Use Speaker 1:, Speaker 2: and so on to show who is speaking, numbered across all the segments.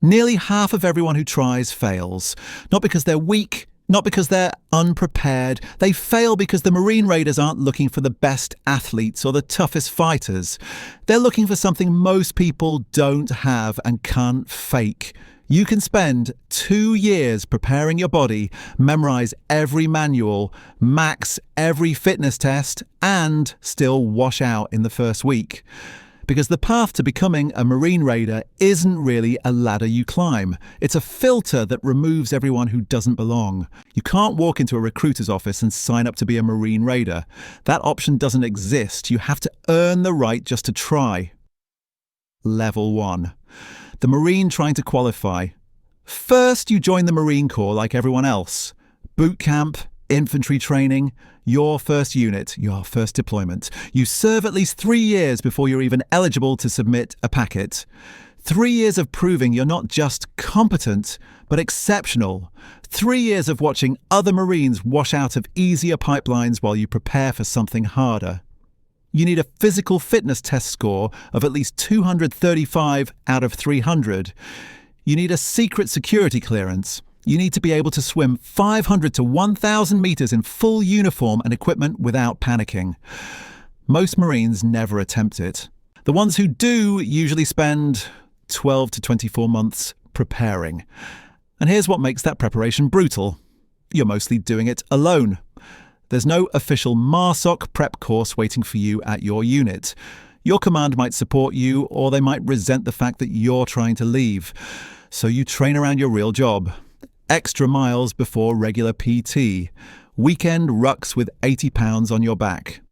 Speaker 1: Nearly half of everyone who tries fails. Not because they're weak, not because they're unprepared. They fail because the Marine Raiders aren't looking for the best athletes or the toughest fighters. They're looking for something most people don't have and can't fake. You can spend 2 years preparing your body, memorize every manual, max every fitness test, and still wash out in the first week. Because the path to becoming a Marine Raider isn't really a ladder you climb. It's a filter that removes everyone who doesn't belong. You can't walk into a recruiter's office and sign up to be a Marine Raider. That option doesn't exist. You have to earn the right just to try. Level 1. The Marine trying to qualify. First, you join the Marine Corps like everyone else. Boot camp, infantry training, your first unit, your first deployment. You serve at least 3 years before you're even eligible to submit a packet. 3 years of proving you're not just competent, but exceptional. 3 years of watching other Marines wash out of easier pipelines while you prepare for something harder. You need a physical fitness test score of at least 235 out of 300. You need a secret security clearance. You need to be able to swim 500 to 1,000 meters in full uniform and equipment without panicking. Most Marines never attempt it. The ones who do usually spend 12 to 24 months preparing. And here's what makes that preparation brutal. You're mostly doing it alone. There's no official MARSOC prep course waiting for you at your unit. Your command might support you, or they might resent the fact that you're trying to leave. So you train around your real job. Extra miles before regular PT. Weekend rucks with 80 pounds on your back.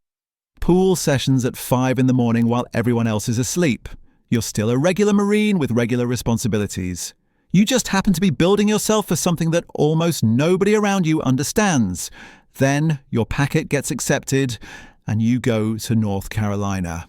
Speaker 1: Pool sessions at 5 in the morning while everyone else is asleep. You're still a regular Marine with regular responsibilities. You just happen to be building yourself for something that almost nobody around you understands. Then your packet gets accepted and you go to North Carolina.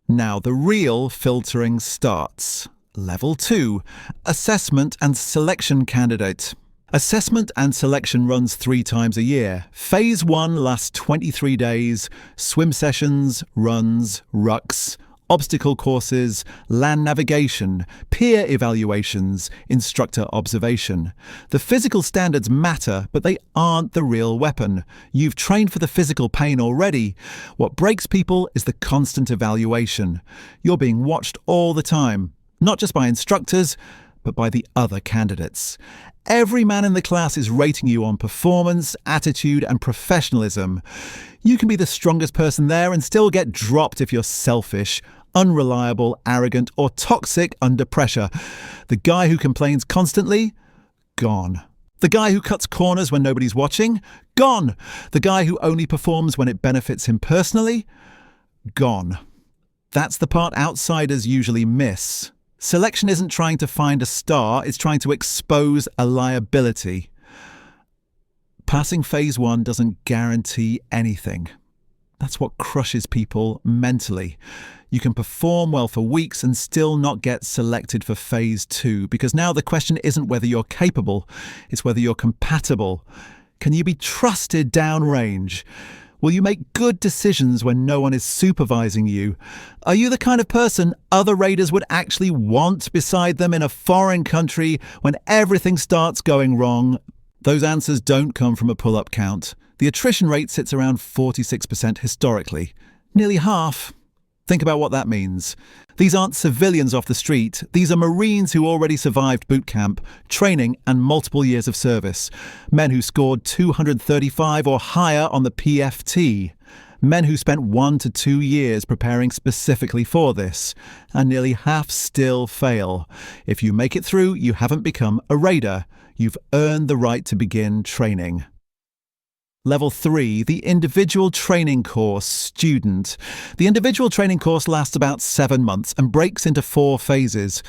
Speaker 1: Now the real filtering starts. Level 2. Assessment and selection candidate. Assessment and selection runs 3 times a year. Phase 1 lasts 23 days. Swim sessions, runs, rucks, obstacle courses, land navigation, peer evaluations, instructor observation. The physical standards matter, but they aren't the real weapon. You've trained for the physical pain already. What breaks people is the constant evaluation. You're being watched all the time, not just by instructors, but by the other candidates. Every man in the class is rating you on performance, attitude, and professionalism. You can be the strongest person there and still get dropped if you're selfish, unreliable, arrogant, or toxic under pressure. The guy who complains constantly? Gone. The guy who cuts corners when nobody's watching? Gone. The guy who only performs when it benefits him personally? Gone. That's the part outsiders usually miss. Selection isn't trying to find a star, it's trying to expose a liability. Passing phase 1 doesn't guarantee anything. That's what crushes people mentally. You can perform well for weeks and still not get selected for phase 2, because now the question isn't whether you're capable, it's whether you're compatible. Can you be trusted downrange? Will you make good decisions when no one is supervising you? Are you the kind of person other raiders would actually want beside them in a foreign country when everything starts going wrong? Those answers don't come from a pull-up count. The attrition rate sits around 46% historically. Nearly half. Think about what that means. These aren't civilians off the street. These are Marines who already survived boot camp, training, and multiple years of service. Men who scored 235 or higher on the PFT. Men who spent 1 to 2 years preparing specifically for this. And nearly half still fail. If you make it through, you haven't become a raider. You've earned the right to begin training. Level 3, the individual training course student. The individual training course lasts about 7 months and breaks into 4 phases.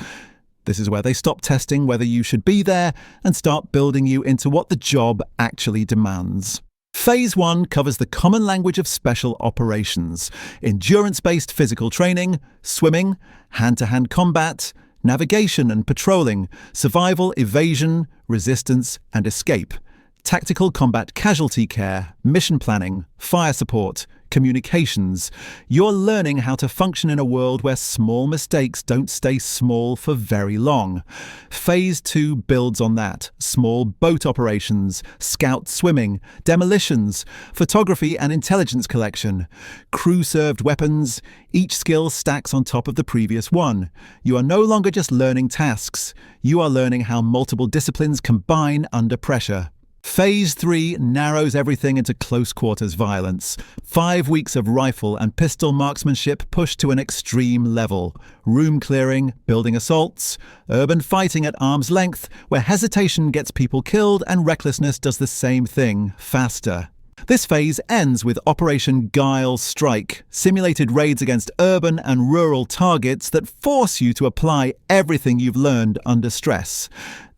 Speaker 1: This is where they stop testing whether you should be there and start building you into what the job actually demands. Phase 1 covers the common language of special operations, endurance-based physical training, swimming, hand-to-hand combat, navigation and patrolling, survival, evasion, resistance, and escape. Tactical combat casualty care, mission planning, fire support, Communications. You're learning how to function in a world where small mistakes don't stay small for very long. Phase 2 builds on that. Small boat operations, scout swimming, demolitions, photography and intelligence collection, crew-served weapons. Each skill stacks on top of the previous one. You are no longer just learning tasks. You are learning how multiple disciplines combine under pressure. Phase 3 narrows everything into close-quarters violence. 5 weeks of rifle and pistol marksmanship pushed to an extreme level. Room clearing, building assaults, urban fighting at arm's length, where hesitation gets people killed and recklessness does the same thing, faster. This phase ends with Operation Guile Strike, simulated raids against urban and rural targets that force you to apply everything you've learned under stress.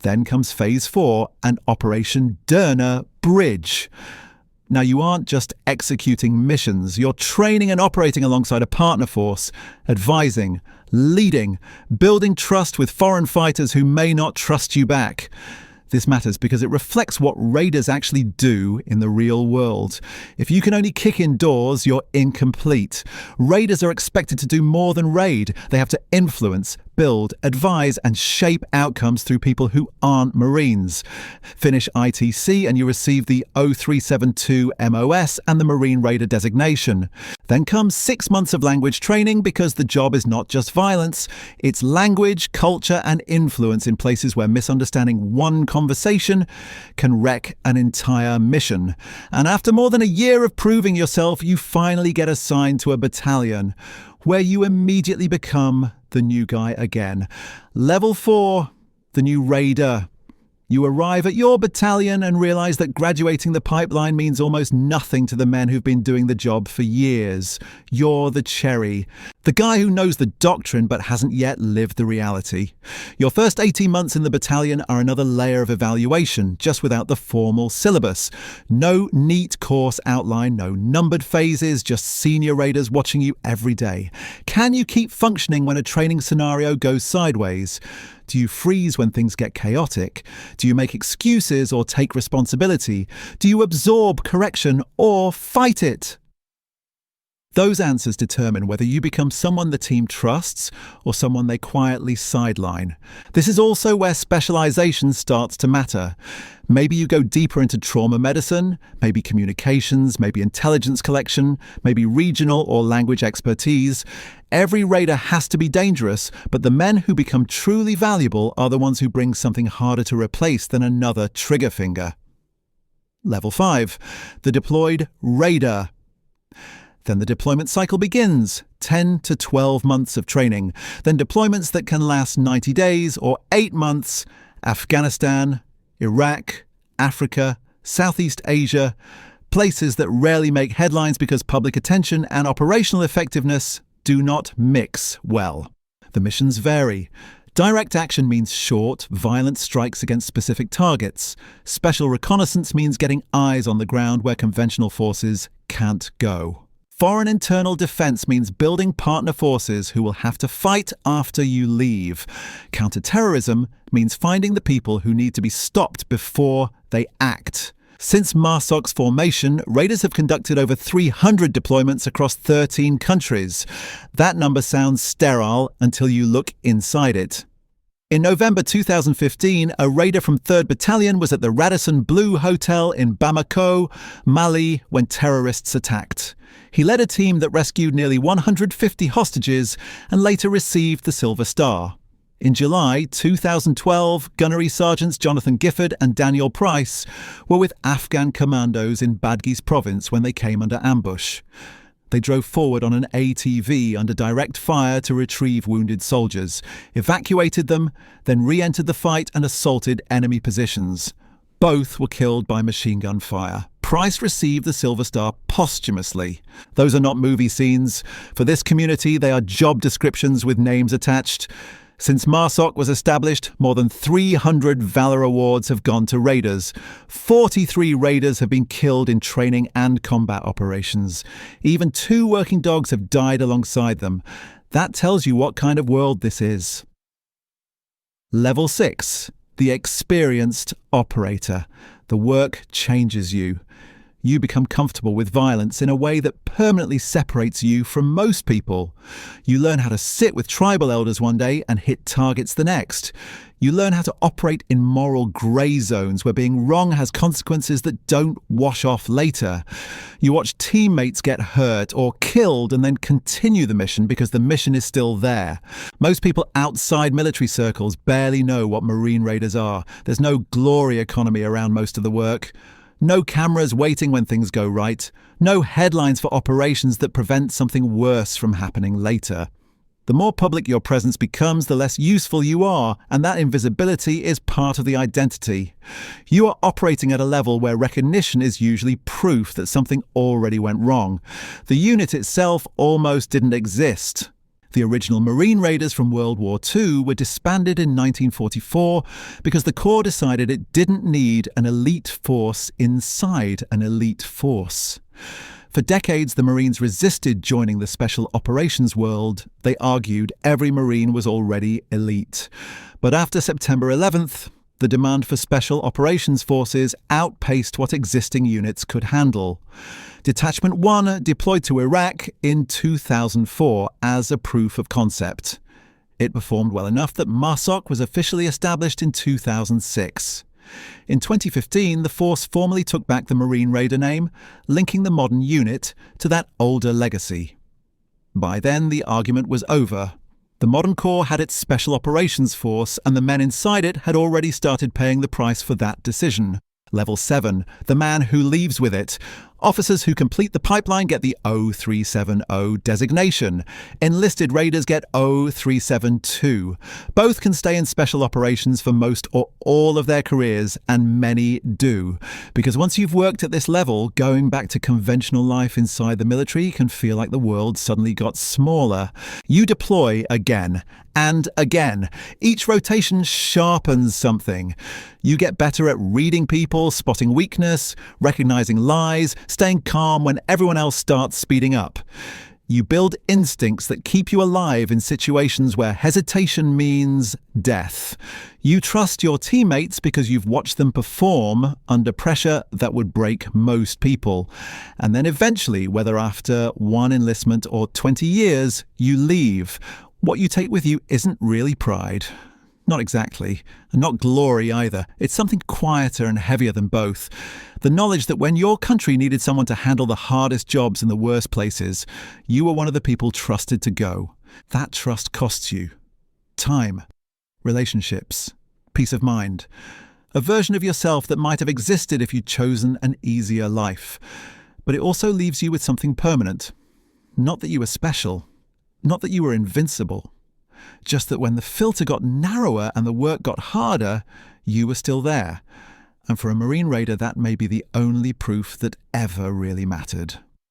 Speaker 1: Then comes Phase 4 and Operation Derna Bridge. Now, you aren't just executing missions, you're training and operating alongside a partner force, advising, leading, building trust with foreign fighters who may not trust you back. This matters because it reflects what raiders actually do in the real world. If you can only kick in doors, you're incomplete. Raiders are expected to do more than raid. They have to influence, build, advise, and shape outcomes through people who aren't Marines. Finish ITC and you receive the 0372 MOS and the Marine Raider designation. Then comes 6 months of language training because the job is not just violence, it's language, culture, and influence in places where misunderstanding one conversation can wreck an entire mission. And after more than a year of proving yourself, you finally get assigned to a battalion, where you immediately become the new guy again. Level 4, the new raider. You arrive at your battalion and realize that graduating the pipeline means almost nothing to the men who've been doing the job for years. You're the cherry, the guy who knows the doctrine but hasn't yet lived the reality. Your first 18 months in the battalion are another layer of evaluation, just without the formal syllabus. No neat course outline, no numbered phases, just senior raiders watching you every day. Can you keep functioning when a training scenario goes sideways? Do you freeze when things get chaotic? Do you make excuses or take responsibility? Do you absorb correction or fight it? Those answers determine whether you become someone the team trusts or someone they quietly sideline. This is also where specialization starts to matter. Maybe you go deeper into trauma medicine, maybe communications, maybe intelligence collection, maybe regional or language expertise. Every raider has to be dangerous, but the men who become truly valuable are the ones who bring something harder to replace than another trigger finger. Level 5. The deployed raider. Then the deployment cycle begins, 10 to 12 months of training. Then deployments that can last 90 days or 8 months. Afghanistan, Iraq, Africa, Southeast Asia, places that rarely make headlines because public attention and operational effectiveness do not mix well. The missions vary. Direct action means short, violent strikes against specific targets. Special reconnaissance means getting eyes on the ground where conventional forces can't go. Foreign internal defense means building partner forces who will have to fight after you leave. Counterterrorism means finding the people who need to be stopped before they act. Since MARSOC's formation, raiders have conducted over 300 deployments across 13 countries. That number sounds sterile until you look inside it. In November 2015, a raider from 3rd Battalion was at the Radisson Blu Hotel in Bamako, Mali, when terrorists attacked. He led a team that rescued nearly 150 hostages and later received the Silver Star. In July 2012, Gunnery Sergeants Jonathan Gifford and Daniel Price were with Afghan commandos in Badghis province when they came under ambush. They drove forward on an ATV under direct fire to retrieve wounded soldiers, evacuated them, then re-entered the fight and assaulted enemy positions. Both were killed by machine gun fire. Price received the Silver Star posthumously. Those are not movie scenes. For this community, they are job descriptions with names attached. Since MARSOC was established, more than 300 Valor Awards have gone to raiders. 43 raiders have been killed in training and combat operations. Even 2 working dogs have died alongside them. That tells you what kind of world this is. Level 6. The experienced operator. The work changes you. You become comfortable with violence in a way that permanently separates you from most people. You learn how to sit with tribal elders one day and hit targets the next. You learn how to operate in moral grey zones where being wrong has consequences that don't wash off later. You watch teammates get hurt or killed and then continue the mission because the mission is still there. Most people outside military circles barely know what Marine Raiders are. There's no glory economy around most of the work. No cameras waiting when things go right. No headlines for operations that prevent something worse from happening later. The more public your presence becomes, the less useful you are, and that invisibility is part of the identity. You are operating at a level where recognition is usually proof that something already went wrong. The unit itself almost didn't exist. The original Marine Raiders from World War II were disbanded in 1944 because the Corps decided it didn't need an elite force inside an elite force. For decades, the Marines resisted joining the Special Operations world. They argued every Marine was already elite. But after September 11th, the demand for Special Operations forces outpaced what existing units could handle. Detachment 1 deployed to Iraq in 2004 as a proof of concept. It performed well enough that MARSOC was officially established in 2006. In 2015, the force formally took back the Marine Raider name, linking the modern unit to that older legacy. By then, the argument was over. The modern Corps had its Special Operations Force, and the men inside it had already started paying the price for that decision. Level 7, the man who leaves with it. Officers who complete the pipeline get the 0370 designation. Enlisted raiders get 0372. Both can stay in special operations for most or all of their careers, and many do. Because once you've worked at this level, going back to conventional life inside the military can feel like the world suddenly got smaller. You deploy again and again. Each rotation sharpens something. You get better at reading people, spotting weakness, recognizing lies, staying calm when everyone else starts speeding up. You build instincts that keep you alive in situations where hesitation means death. You trust your teammates because you've watched them perform under pressure that would break most people. And then eventually, whether after one enlistment or 20 years, you leave. What you take with you isn't really pride. Not exactly, and not glory either. It's something quieter and heavier than both. The knowledge that when your country needed someone to handle the hardest jobs in the worst places, you were one of the people trusted to go. That trust costs you time, relationships, peace of mind. A version of yourself that might have existed if you'd chosen an easier life. But it also leaves you with something permanent. Not that you were special, not that you were invincible. Just that when the filter got narrower and the work got harder, you were still there. And for a Marine Raider, that may be the only proof that ever really mattered.